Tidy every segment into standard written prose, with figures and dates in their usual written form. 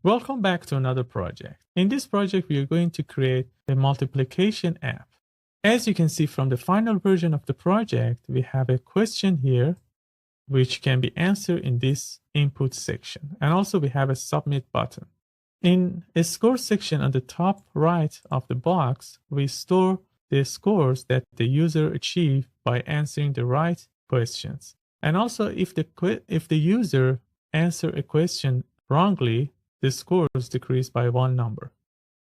Welcome back to another project. In this project, we are going to create a multiplication app. As you can see from the final version of the project, we have a question here, which can be answered in this input section. And also we have a submit button. In a score section on the top right of the box, we store the scores that the user achieved by answering the right questions. And also if the user answers a question wrongly, the scores decrease by one number.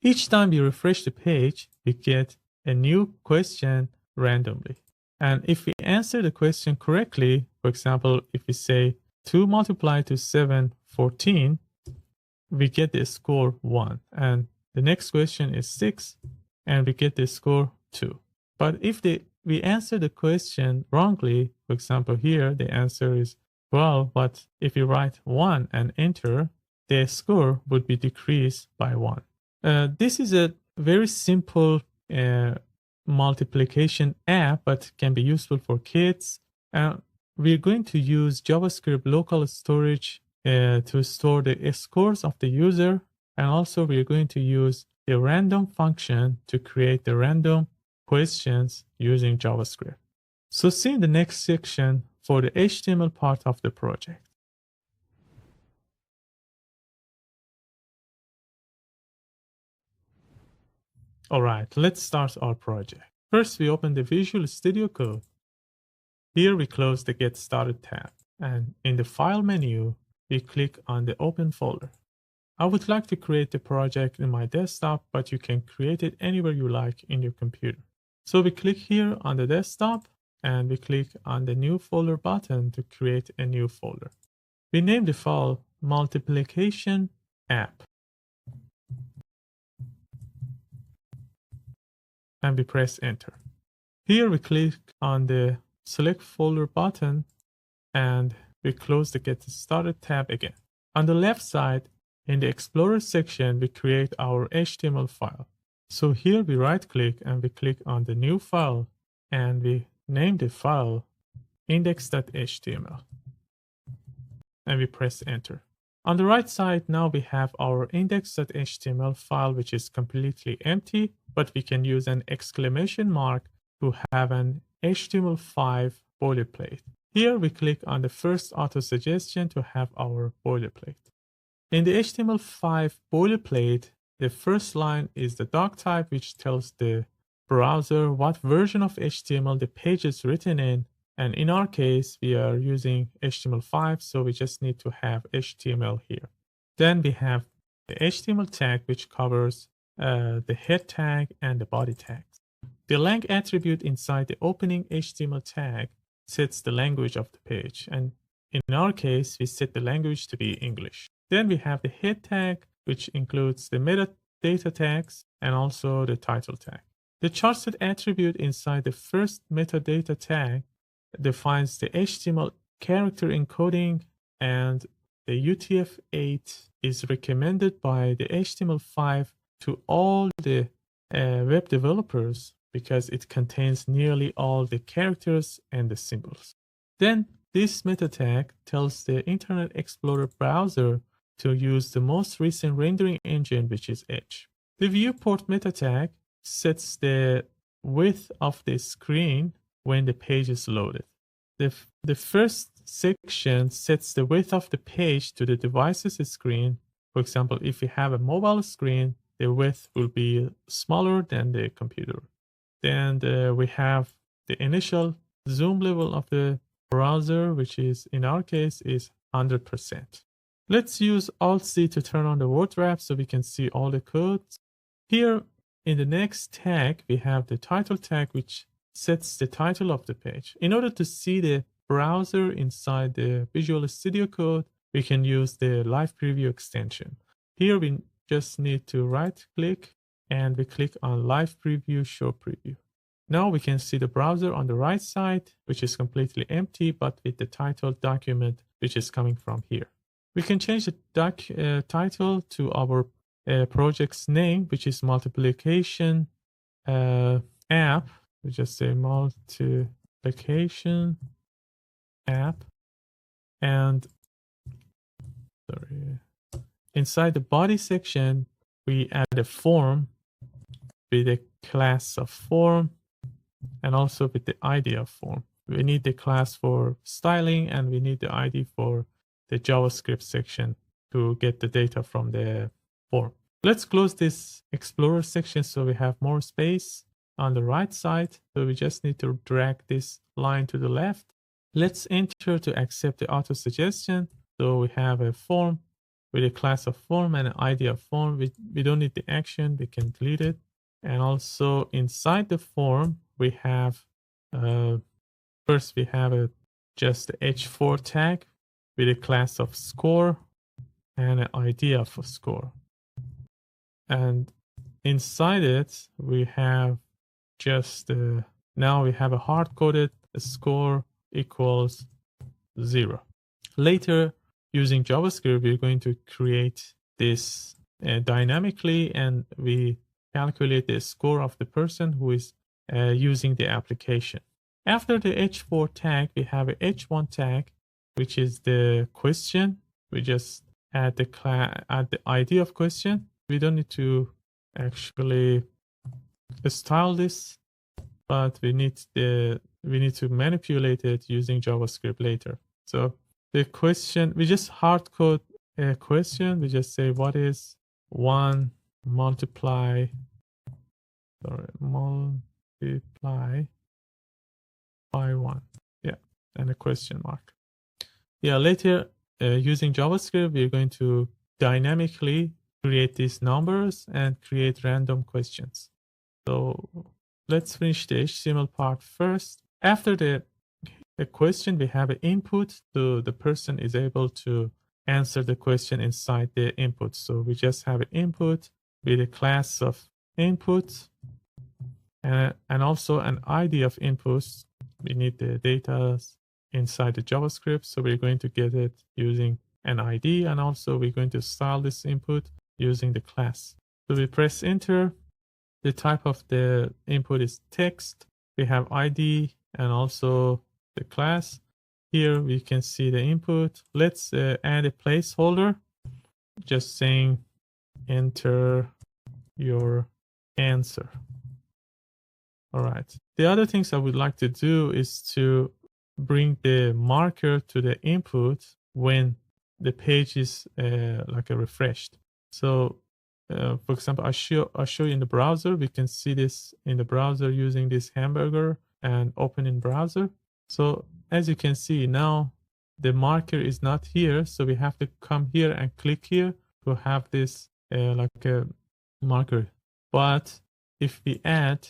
Each time we refresh the page, we get a new question randomly. And if we answer the question correctly, for example, if we say 2 multiplied to 7, 14, we get the score 1. And the next question is 6, and we get the score 2. But if we answer the question wrongly, for example, here the answer is 12, but if you write 1 and enter, the score would be decreased by 1. This is a very simple multiplication app, but can be useful for kids. We're going to use JavaScript local storage to store the scores of the user. And also we're going to use the random function to create the random questions using JavaScript. So see in the next section for the HTML part of the project. All right, let's start our project. First, we open the Visual Studio Code. Here we close the Get Started tab. And in the File menu, we click on the Open folder. I would like to create the project in my desktop, but you can create it anywhere you like in your computer. So we click here on the desktop, and we click on the New Folder button to create a new folder. We name the file Multiplication App. And we press enter. Here we click on the select folder button and we close the Get Started tab again. On the left side, in the Explorer section, we create our HTML file. So here we right click and we click on the new file and we name the file index.html and we press enter. On the right side, now we have our index.html file, which is completely empty, but we can use an exclamation mark to have an HTML5 boilerplate. Here we click on the first auto suggestion to have our boilerplate. In the HTML5 boilerplate, the first line is the doc type, which tells the browser what version of HTML the page is written in. And in our case, we are using HTML5, so we just need to have HTML here. Then we have the HTML tag, which covers the head tag and the body tags. The lang attribute inside the opening HTML tag sets the language of the page. And in our case, we set the language to be English. Then we have the head tag, which includes the metadata tags and also the title tag. The charset attribute inside the first metadata tag defines the HTML character encoding, and the UTF-8 is recommended by the HTML5 to all the web developers because it contains nearly all the characters and the symbols. Then this meta tag tells the Internet Explorer browser to use the most recent rendering engine, which is Edge. The viewport meta tag sets the width of the screen when the page is loaded. The first section sets the width of the page to the device's screen. For example, if you have a mobile screen, the width will be smaller than the computer. Then we have the initial zoom level of the browser, which is in our case is 100%. Let's use Alt-C to turn on the word wrap so we can see all the codes. Here in the next tag, we have the title tag, which sets the title of the page. In order to see the browser inside the Visual Studio Code, we can use the Live Preview extension. Here we just need to right click and we click on Live Preview, Show Preview. Now we can see the browser on the right side, which is completely empty, but with the title document, which is coming from here. We can change the title to our project's name, which is Multiplication App. We just say Multiplication App. And inside the body section, we add a form with a class of form and also with the ID of form. We need the class for styling and we need the ID for the JavaScript section to get the data from the form. Let's close this Explorer section so we have more space on the right side. So we just need to drag this line to the left. Let's enter to accept the auto suggestion. So we have a form with a class of form and an ID of form. We don't need the action, we can delete it. And also inside the form, we have, first we have just the h4 tag with a class of score and an ID of a score. And inside it, we have just, now we have a hard-coded score equals 0. Later, using JavaScript, we're going to create this dynamically, and we calculate the score of the person who is using the application. After the h4 tag, we have a h1 tag, which is the question. We just add the ID of question. We don't need to actually style this, but we need to manipulate it using JavaScript later. So the question, we just hard code a question. We just say what is 1 multiply by 1. Yeah, and a question mark. Yeah, later using JavaScript, we're going to dynamically create these numbers and create random questions. So let's finish the HTML part first. After the question, we have an input, so the person is able to answer the question inside the input. So we just have an input with a class of input and also an ID of inputs. We need the data inside the JavaScript, so we're going to get it using an ID, and also we're going to style this input using the class. So we press enter. The type of the input is text. We have ID and also the class. Here we can see the input. Let's add a placeholder, just saying enter your answer. All right. The other things I would like to do is to bring the marker to the input when the page is like a refreshed. So for example, I show you in the browser. We can see this in the browser using this hamburger and open in browser. So as you can see now, the marker is not here. So we have to come here and click here to have this like a marker. But if we add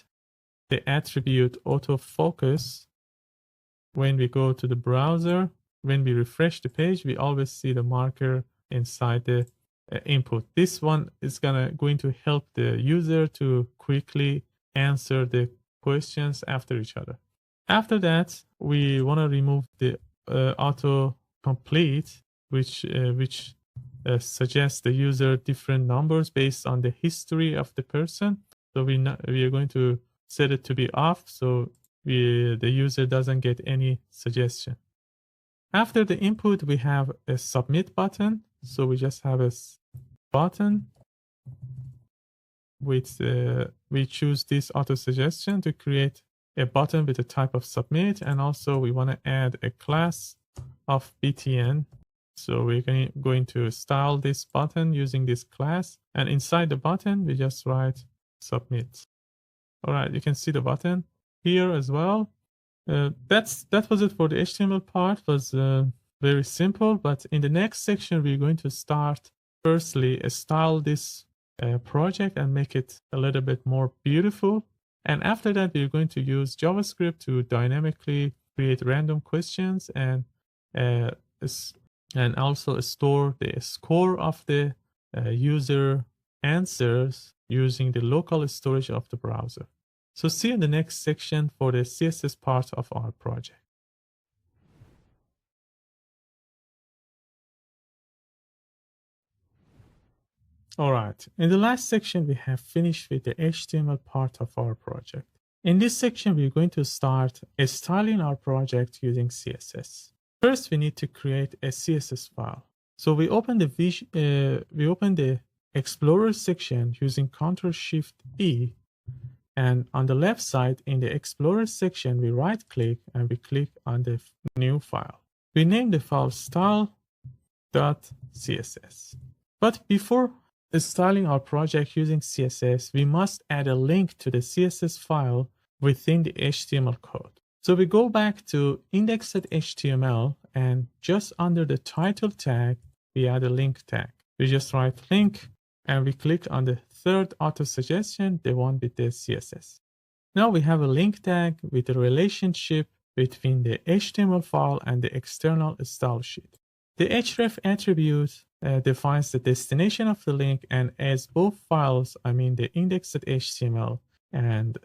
the attribute autofocus, when we go to the browser, when we refresh the page, we always see the marker inside the input. This one is going to help the user to quickly answer the questions after each other. After that, we want to remove the autocomplete, which suggests the user different numbers based on the history of the person. So we are going to set it to be off, so the user doesn't get any suggestion. After the input, we have a submit button. So we just have a button with we choose this auto suggestion to create a button with a type of submit, and also we want to add a class of btn. So we're going to style this button using this class, and inside the button we just write submit. All right, you can see the button here as well. That was it for the HTML part. It was very simple, but in the next section we're going to start firstly style this project and make it a little bit more beautiful. And after that, we're going to use JavaScript to dynamically create random questions and also store the score of the user answers using the local storage of the browser. So see you in the next section for the CSS part of our project. All right, in the last section, we have finished with the HTML part of our project. In this section, we're going to start styling our project using CSS. First, we need to create a CSS file. So we open the Explorer section using Ctrl-Shift-E, and on the left side in the Explorer section, we right-click and we click on the new file. We name the file style.css. But before styling our project using CSS, we must add a link to the CSS file within the HTML code. So we go back to index.html, and just under the title tag, we add a link tag. We just write link and we click on the third auto suggestion, the one with the CSS. Now we have a link tag with a relationship between the HTML file and the external style sheet. The href attribute defines the destination of the link, and as both files, I mean the index.html and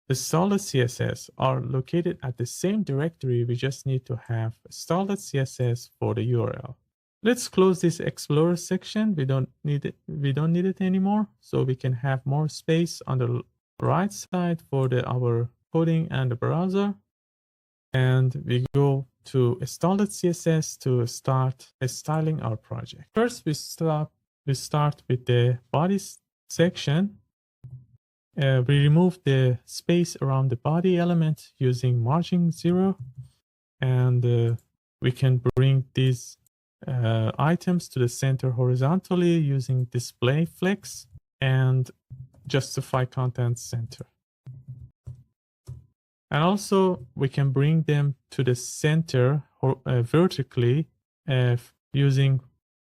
the style.css are located at the same directory, we just need to have style.css for the URL. Let's close this Explorer section. We don't need it anymore, so we can have more space on the right side for our coding and the browser. And we go to style.css to start styling our project. First, we start with the body section. We remove the space around the body element using margin 0, and we can bring these items to the center horizontally using display flex and justify content center. And also we can bring them to the center vertically using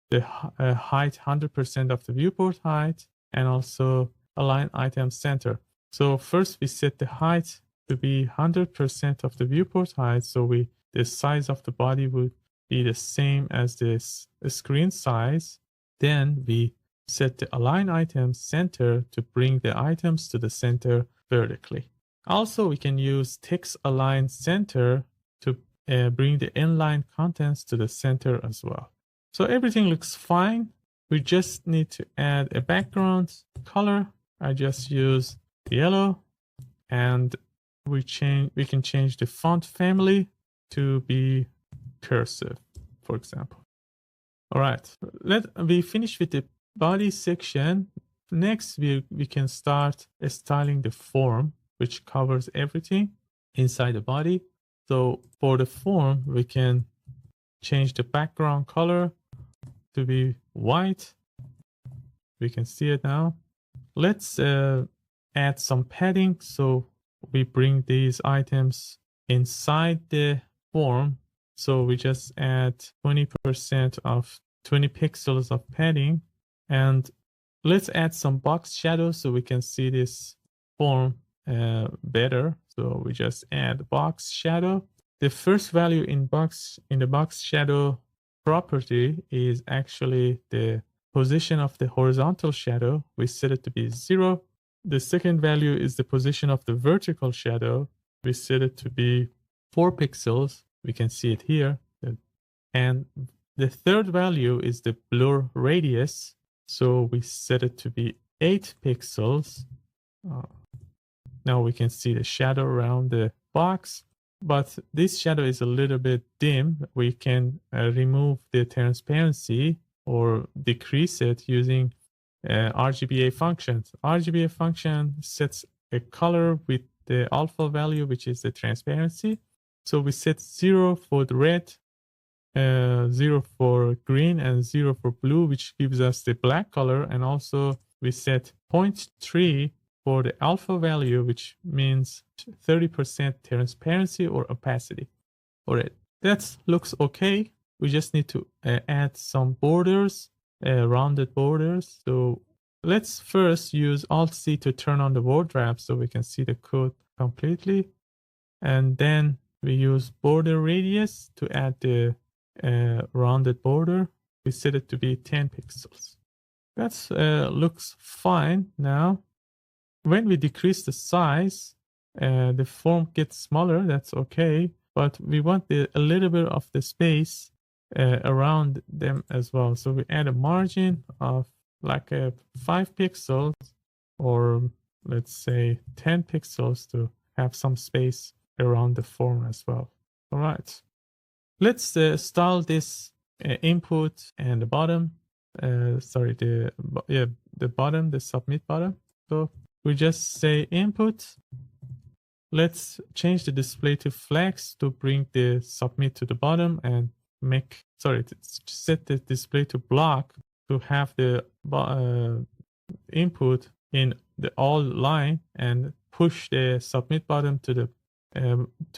the height 100% of the viewport height, and also align item center. So first we set the height to be 100% of the viewport height, so the size of the body would be the same as this screen size. Then we set the align item center to bring the items to the center vertically. Also, we can use text align center to bring the inline contents to the center as well. So everything looks fine. We just need to add a background color. I just use yellow, and we can change the font family to be cursive, for example. All right, we finish with the body section. Next, we can start styling the form, which covers everything inside the body. So for the form, we can change the background color to be white. We can see it now. Let's add some padding. So we bring these items inside the form. So we just add 20% of 20 pixels of padding. And let's add some box shadows so we can see this form better. So we just add box shadow. The first value in the box shadow property is actually the position of the horizontal shadow. We set it to be 0. The second value is the position of the vertical shadow. We set it to be 4 pixels. We can see it here. And the third value is the blur radius. So we set it to be 8 pixels. Now we can see the shadow around the box, but this shadow is a little bit dim. We can remove the transparency or decrease it using RGBA functions. RGBA function sets a color with the alpha value, which is the transparency. So we set 0 for the red, 0 for green, and 0 for blue, which gives us the black color. And also we set 0.3 for the alpha value, which means 30% transparency or opacity. All right, that looks okay. We just need to add some borders, rounded borders. So let's first use Alt-C to turn on the word wrap so we can see the code completely. And then we use border radius to add the rounded border. We set it to be 10 pixels. That looks fine now. When we decrease the size, the form gets smaller. That's okay, but we want a little bit of the space around them as well. So we add a margin of like 5 pixels, or let's say 10 pixels to have some space around the form as well. All right, let's style this input and the bottom. Sorry, the bottom, the submit bottom. So we just say input. Let's change the display to flex to bring the submit to the bottom and set the display to block to have the input in the all line and push the submit button to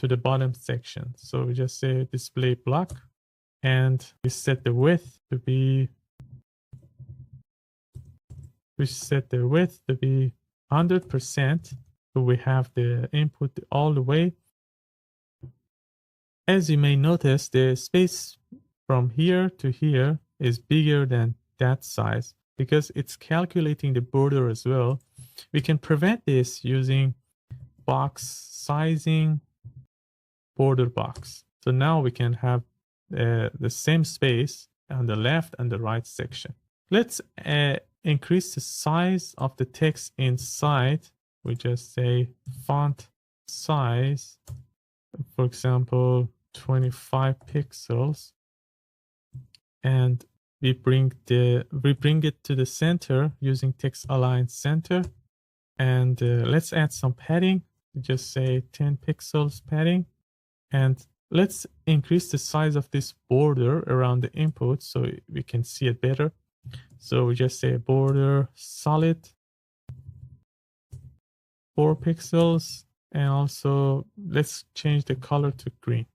the bottom section. So we just say display block, and we set the width to be 100%. So we have the input all the way. As you may notice, the space from here to here is bigger than that size because it's calculating the border as well. We can prevent this using box sizing border box. So now we can have the same space on the left and the right section. Let's increase the size of the text inside. We just say font size, for example, 25 pixels, and we bring it to the center using text align center. And let's add some padding. We just say 10 pixels padding, and let's increase the size of this border around the input so we can see it better. So we just say border solid 4 pixels, and also let's change the color to green.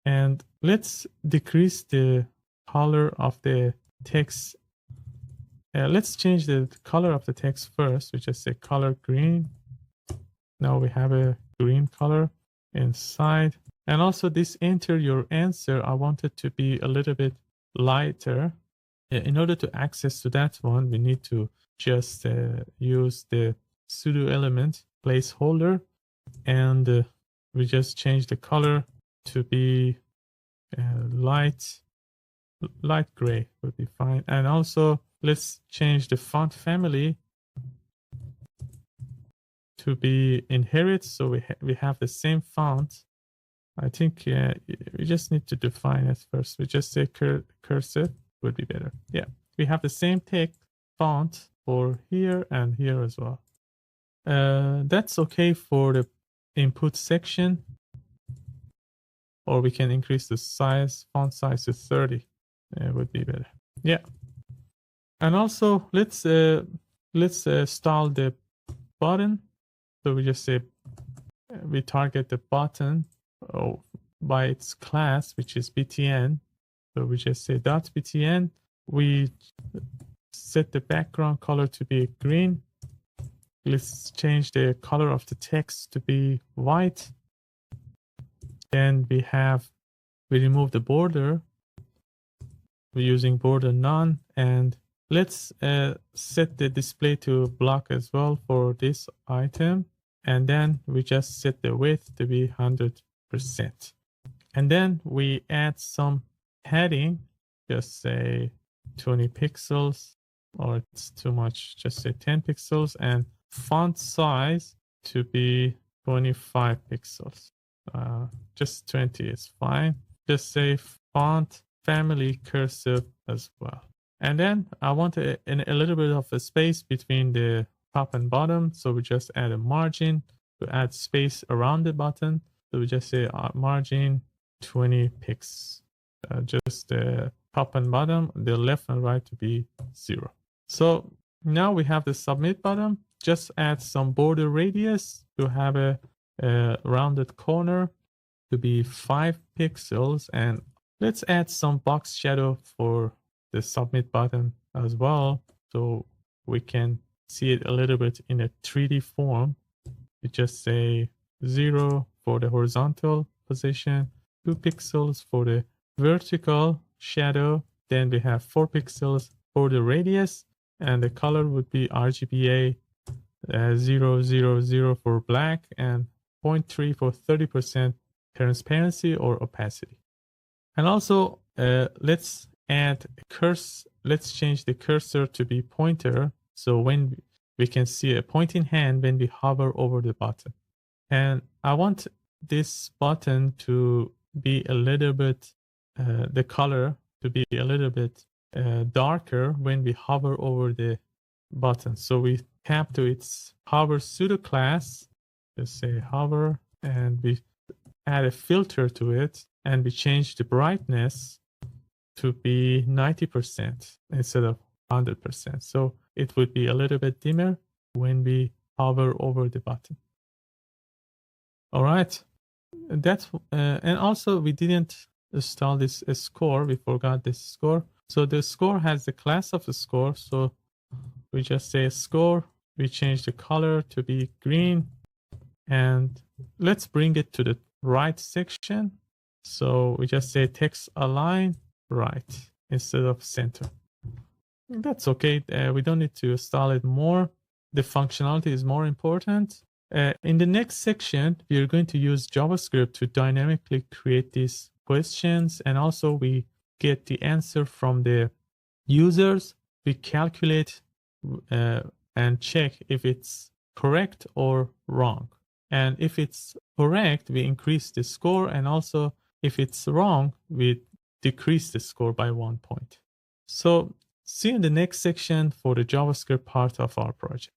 And let's decrease the color of the text. Let's change the color of the text first. We just say color green. Now we have a green color inside. And also this enter your answer, I want it to be a little bit lighter. In order to access to that one, we need to just use the pseudo element placeholder, and we just change the color to be light gray would be fine. And also let's change the font family to be inherit, so we have the same font. I think we just need to define it first. We just say cursive would be better. Yeah, we have the same text font for here and here as well. That's okay for the input section, or we can increase the font size to 30. Would be better. Yeah. And also let's style the button. So we just say we target the button by its class, which is btn. So we just say .btn. We set the background color to be green. Let's change the color of the text to be white. Then we remove the border. We're using border none, and let's set the display to block as well for this item. And then we just set the width to be 100%. And then we add some padding, just say 20 pixels, or it's too much, just say 10 pixels, and font size to be 25 pixels. Just 20 is fine. Just say font family cursive as well. And then I want a little bit of a space between the top and bottom. So we just add a margin to add space around the button. So we just say margin 20 pixels. Just the top and bottom, the left and right to be 0. So now we have the submit button. Just add some border radius to have a rounded corner to be 5 pixels. And let's add some box shadow for the submit button as well, so we can see it a little bit in a 3D form. You just say 0 for the horizontal position, 2 pixels for the vertical shadow. Then we have 4 pixels for the radius, and the color would be RGBA 000 for black and 0.3 for 30% transparency or opacity. And also let's change the cursor to be pointer, so when we can see a pointing hand when we hover over the button. And I want this button to be a little bit the color to be a little bit darker when we hover over the button. So we tap to its hover pseudo class, just say hover, and we add a filter to it, and we change the brightness to be 90% instead of 100%. So it would be a little bit dimmer when we hover over the button. All right. That's and also we didn't install this score. We forgot this score. So the score has the class of the score. So we just say score. We change the color to be green, and let's bring it to the right section. So we just say text align right instead of center. That's okay. We don't need to install it more. The functionality is more important. In the next section, we are going to use JavaScript to dynamically create these questions, and also we get the answer from the users. We calculate and check if it's correct or wrong. And if it's correct, we increase the score, and also if it's wrong, we decrease the score by 1 point. So see you in the next section for the JavaScript part of our project.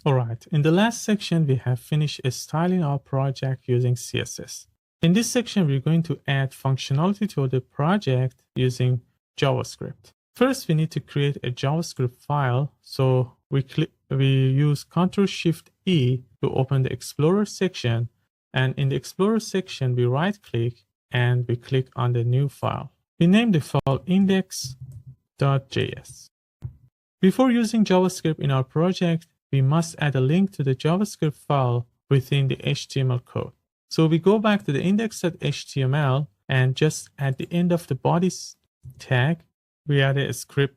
All right, in the last section, we have finished styling our project using CSS. In this section, we're going to add functionality to the project using JavaScript. First, we need to create a JavaScript file. So we use Ctrl-Shift-E to open the Explorer section. And in the Explorer section, we right-click and we click on the new file. We name the file index.js. Before using JavaScript in our project, we must add a link to the JavaScript file within the HTML code. So we go back to the index.html, and just at the end of the body tag, we add a script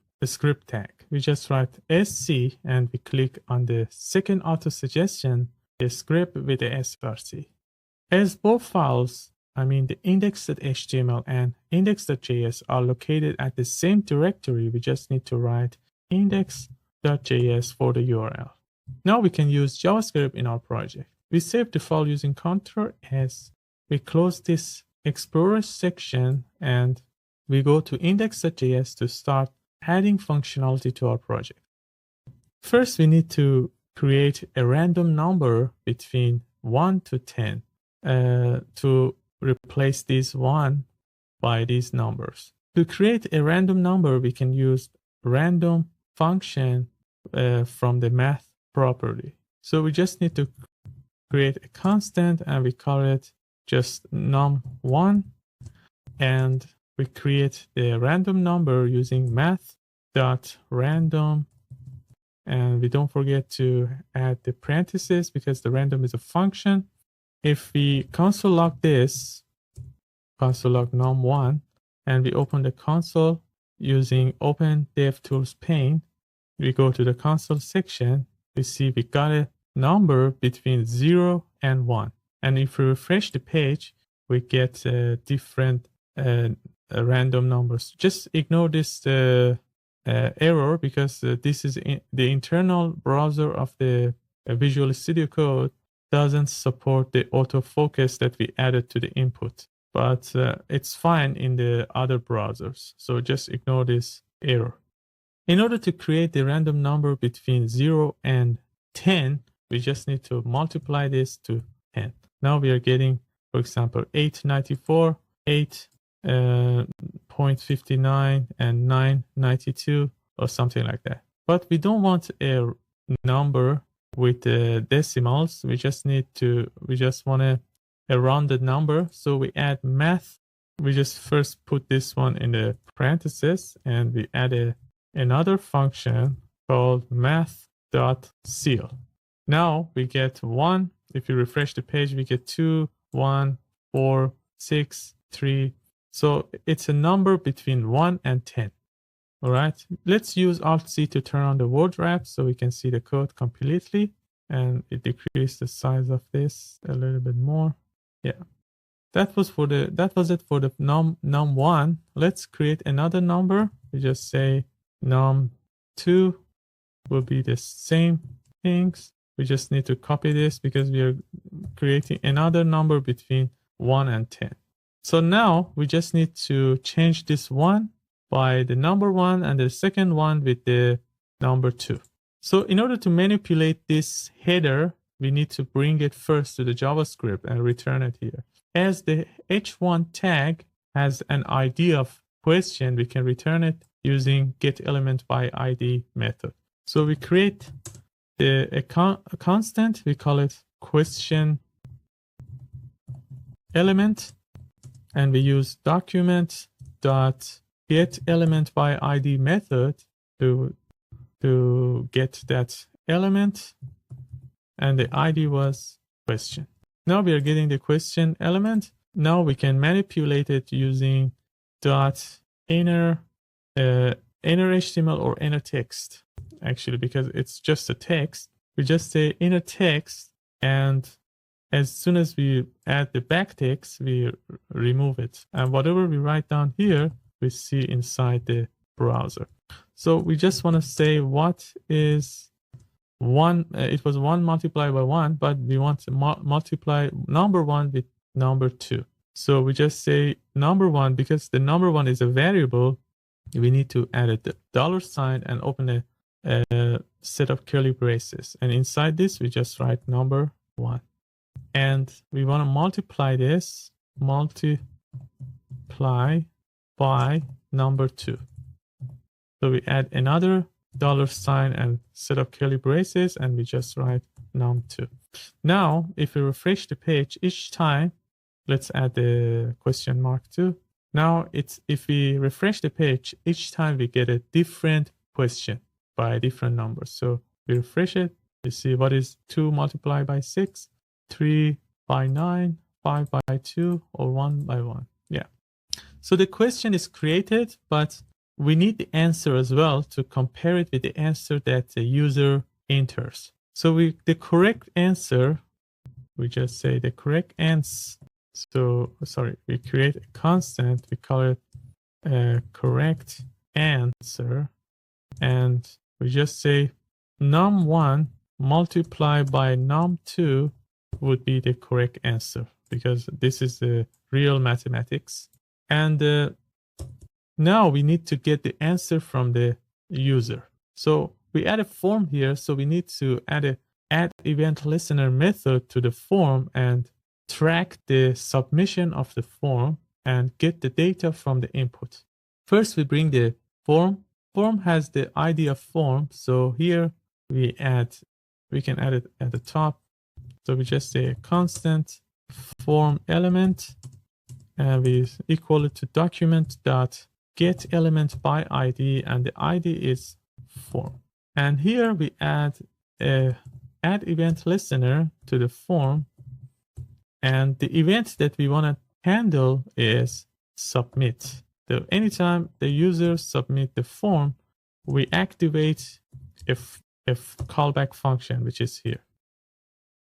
tag. We just write SC and we click on the second auto suggestion, the script with the src. As both files, I mean the index.html and index.js are located at the same directory, we just need to write index.js for the URL. Now we can use JavaScript in our project. We save the file using Ctrl-S. We close this Explorer section and we go to index.js to start adding functionality to our project. First, we need to create a random number between 1 to 10 to replace this 1 by these numbers. To create a random number, we can use random function from the math property. So we just need to create a constant and we call it just num1, and we create the random number using math.random, and we don't forget to add the parentheses because the random is a function. If we console log this, console log num1, and we open the console using Open DevTools pane, we go to the console section, we see we got a number between 0 and 1. And if we refresh the page, we get different random numbers. Just ignore this error because this is the internal browser of the Visual Studio Code doesn't support the autofocus that we added to the input. But it's fine in the other browsers. So just ignore this error. In order to create the random number between 0 and 10, we just need to multiply this to 10. Now we are getting, for example, 894, 8.59, and 992, or something like that. But we don't want a number with decimals. We just want a rounded number. So we add math. We just first put this one in the parentheses, and we add another function called math.seal. Now we get 1. If you refresh the page, we get 2, 1, 4, 6, 3. So it's a number between 1 and 10. All right. Let's use Alt-C to turn on the word wrap so we can see the code completely. And it decreased the size of this a little bit more. Yeah. That was it for the num1. Let's create another number. We just say num2 will be the same things. we just need to copy this because we are creating another number between 1 and 10. So now we just need to change this 1 by the number 1 and the second one with the number 2. So in order to manipulate this header, we need to bring it first to the JavaScript and return it here. As the h1 tag has an ID of question, we can return it using getElementById method. So we create a constant, we call it question element, and we use document.getElementById method to get that element, and the ID was question. Now we are getting the question element. Now we can manipulate it using inner HTML or inner text, actually, because it's just a text. We just say inner text, and as soon as we add the backtext, we remove it. And whatever we write down here, we see inside the browser. So we just want to say what is 1. It was 1 multiplied by 1, but we want to multiply number 1 with number 2. So we just say number 1, because the number 1 is a variable, we need to add a $sign and open a set of curly braces. And inside this, we just write number 1. And we want to multiply this, multiply by number 2. So we add another $sign and set of curly braces, and we just write num2. Now, if we refresh the page each time, let's add the question mark too. Now, if we refresh the page, each time we get a different question by different numbers. So we refresh it, we see what is 2 multiplied by 6, 3 by 9, 5 by 2, or 1 by 1. Yeah. So the question is created, but we need the answer as well to compare it with the answer that the user enters. So the correct answer, we just say the correct answer. So, sorry, we create a constant, we call it a correct answer, and we just say num1 multiplied by num2 would be the correct answer, because this is the real mathematics. And now we need to get the answer from the user. So we add a form here, so we need to add a add event listener method to the form and track the submission of the form and get the data from the input. First, we bring the form. Form has the ID of form. So here we can add it at the top. So we just say a constant form element, and we equal it to document.getElementById, and the ID is form. And here we add a add event listener to the form. And the event that we want to handle is submit. So anytime the user submit the form, we activate a callback function, which is here.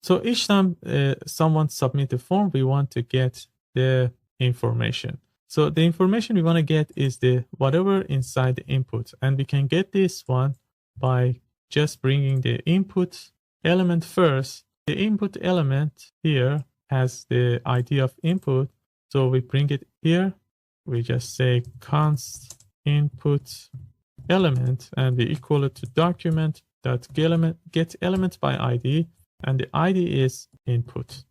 So each time someone submit the form, we want to get the information. So the information we want to get is the whatever inside the input. And we can get this one by just bringing the input element first. The input element here has the ID of input. So we bring it here. We just say const input element, and we equal it to document.getElementById, and the ID is input.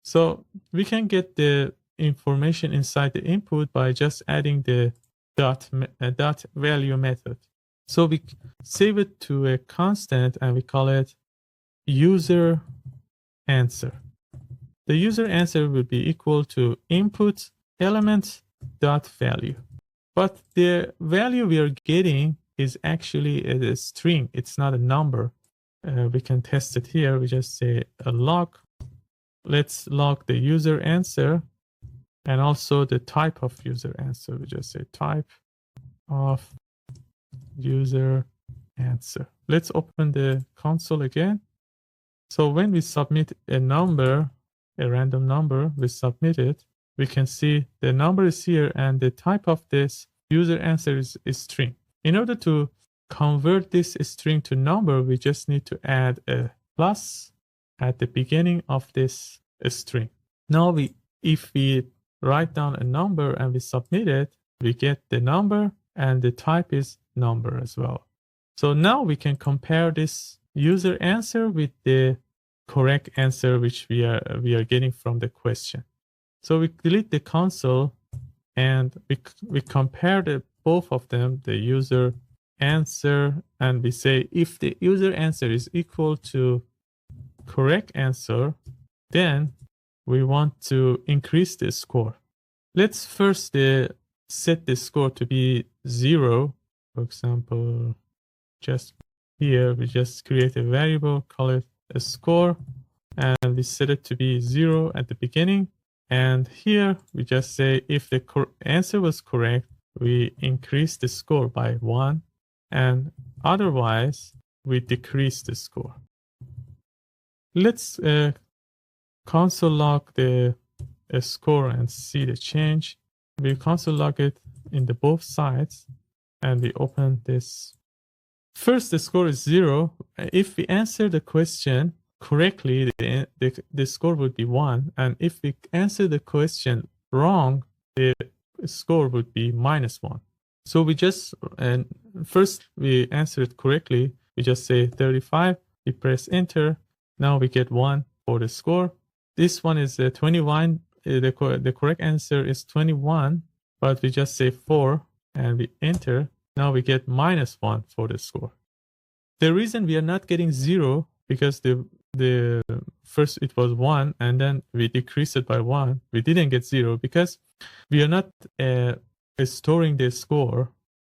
So we can get the information inside the input by just adding the dot value method. So we save it to a constant and we call it user answer. The user answer will be equal to input element dot value. But the value we are getting is actually a string. It's not a number. We can test it here. We just say a log. Let's log the user answer and also the type of user answer. We just say type of user answer. Let's open the console again. So when we submit a number, a random number, we submit it, we can see the number is here and the type of this user answer is string. In order to convert this string to number, we just need to add a plus at the beginning of this string. Now if we write down a number and we submit it, we get the number and the type is number as well. So now we can compare this user answer with the correct answer which we are getting from the question. So we delete the console and we compare both of them, the user answer, and we say if the user answer is equal to correct answer, then we want to increase the score. Let's first set the score to be 0. For example, just here we just create a variable, call it a score, and we set it to be 0 at the beginning. And here we just say if the answer was correct, we increase the score by 1, and otherwise we decrease the score. Let's console log the score and see the change. We console log it in the both sides, and we open this. First, the score is 0. If we answer the question correctly, the score would be 1. And if we answer the question wrong, the score would be -1. So we just, and first we answer it correctly. We just say 35, we press enter. Now we get 1 for the score. This one is 21. The correct answer is 21, but we just say 4 and we enter. Now we get -1 for the score. The reason we are not getting 0, because the first it was 1 and then we decreased it by 1. We didn't get 0 because we are not storing the score,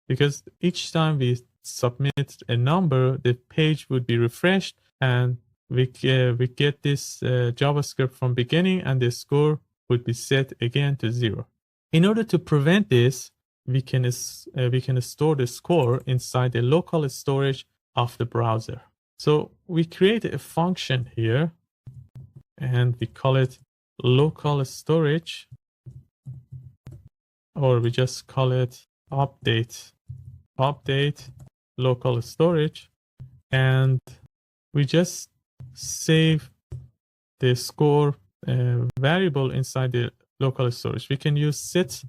because each time we submit a number, the page would be refreshed and we get this JavaScript from beginning and the score would be set again to 0. In order to prevent this, we can store the score inside the local storage of the browser. So we create a function here and we call it local storage, or we just call it update local storage, and we just save the score variable inside the local storage. We can use set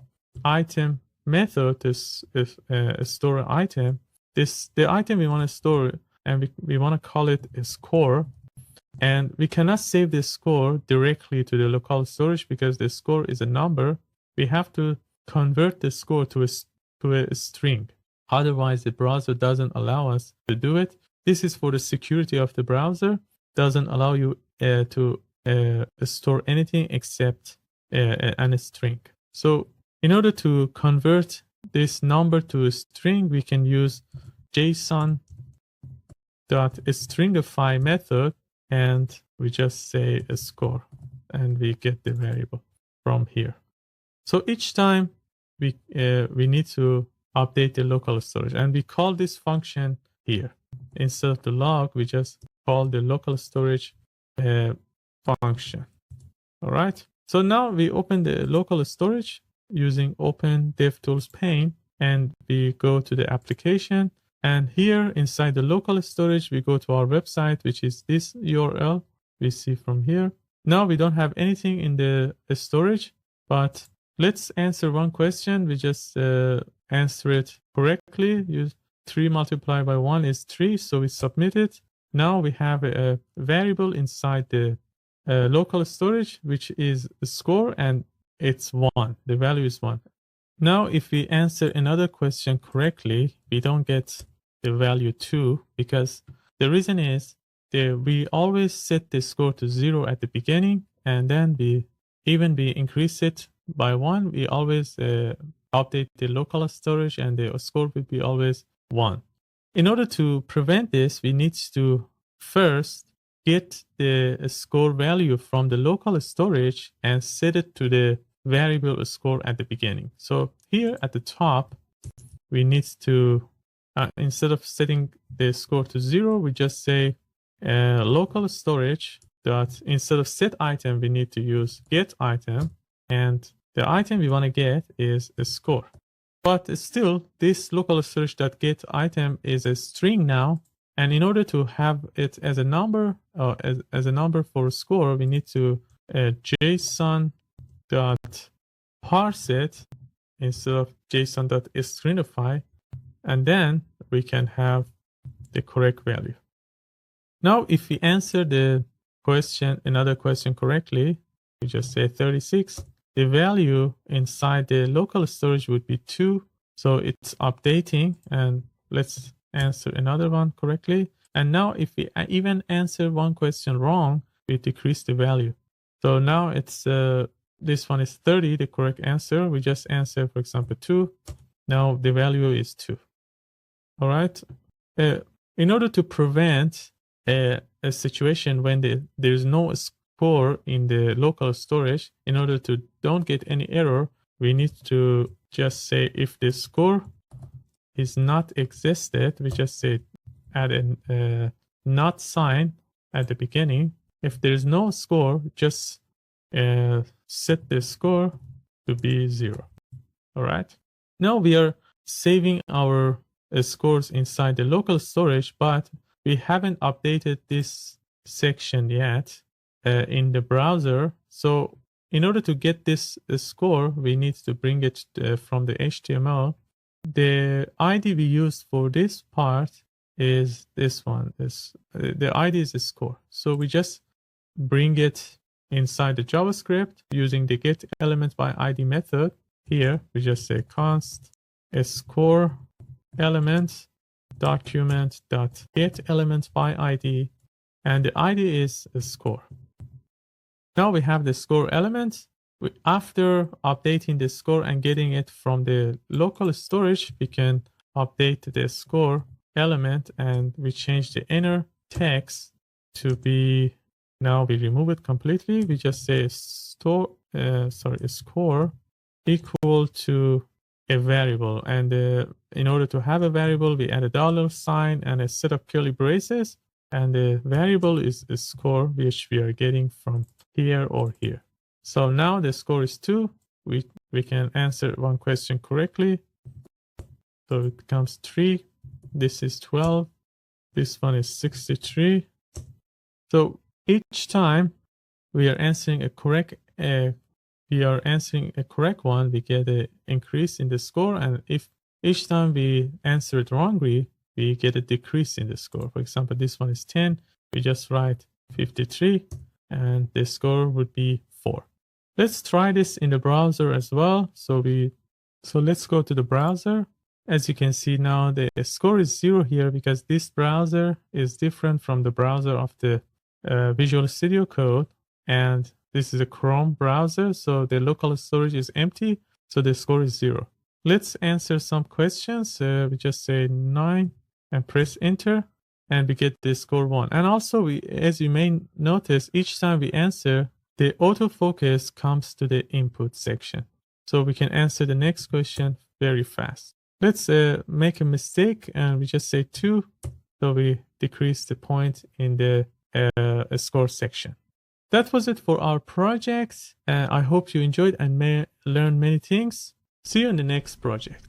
item method to store an item. The item we want to store, and we want to call it a score, and we cannot save the score directly to the local storage because the score is a number. We have to convert the score to a string. Otherwise, the browser doesn't allow us to do it. This is for the security of the browser. Doesn't allow you to store anything except a string. So in order to convert this number to a string, we can use JSON.stringify method, and we just say a score, and we get the variable from here. So each time we need to update the local storage, and we call this function here. Instead of the log, we just call the local storage function. All right. So now we open the local storage using Open DevTools pane, and we go to the application. And here inside the local storage, we go to our website, which is this URL we see from here. Now we don't have anything in the storage, but let's answer one question. We just answer it correctly. Use 3 multiplied by 1 is 3, so we submit it. Now we have a variable inside the local storage, which is a score, and it's 1. The value is 1. Now, if we answer another question correctly, we don't get the value 2, because the reason is that we always set the score to 0 at the beginning, and then we increase it by 1. We always update the local storage, and the score will be always 1. In order to prevent this, we need to first get the score value from the local storage and set it to the variable score at the beginning. So here at the top, we need to, instead of setting the score to 0, we just say local storage dot, instead of set item, we need to use get item, and the item we want to get is a score. But still, this local storage dot get item is a string now, And in order to have it as a number, as a number for score, we need to JSON dot parse it instead of JSON dot screenify, and then we can have the correct value. Now, if we answer the question, another question correctly, we just say 36. The value inside the local storage would be 2. So it's updating, and let's answer another one correctly. And now if we even answer one question wrong, we decrease the value. So now it's this one is 30, the correct answer. We just answer, for example, 2. Now the value is 2. All right. In order to prevent a situation when there's no score in the local storage, in order to don't get any error, we need to just say if the score is not existed, we just say add a not sign at the beginning. If there's no score, just set the score to be 0. All right. Now we are saving our scores inside the local storage, but we haven't updated this section yet in the browser. So in order to get this score, we need to bring it from the HTML. The ID we used for this part is this one. The ID is the score. So we just bring it inside the JavaScript using the get element by ID method. Here we just say const score element document dot get element by ID, and the ID is a score. Now we have the score element. After updating the score and getting it from the local storage, we can update the score element, and we change the inner text to be, now we remove it completely. We just say score equal to a variable, and in order to have a variable, we add a $sign and a set of curly braces, and the variable is a score which we are getting from here or here. So now the score is 2. We can answer one question correctly. So it becomes 3. This is 12. This one is 63. So each time we are answering a correct one, we get an increase in the score, and if each time we answer it wrongly, we get a decrease in the score. For example, this one is 10. We just write 53, and the score would be 4. Let's try this in the browser as well. So let's go to the browser. As you can see now, the score is 0 here because this browser is different from the browser of the Visual Studio Code, and this is a Chrome browser, so the local storage is empty, so the score is 0. Let's answer some questions. We just say 9 and press enter, and we get the score 1. And also, as you may notice, each time we answer, the autofocus comes to the input section. So we can answer the next question very fast. Let's make a mistake, and we just say 2, so we decrease the point in the score section. That was it for our project. I hope you enjoyed and may learn many things. See you in the next project.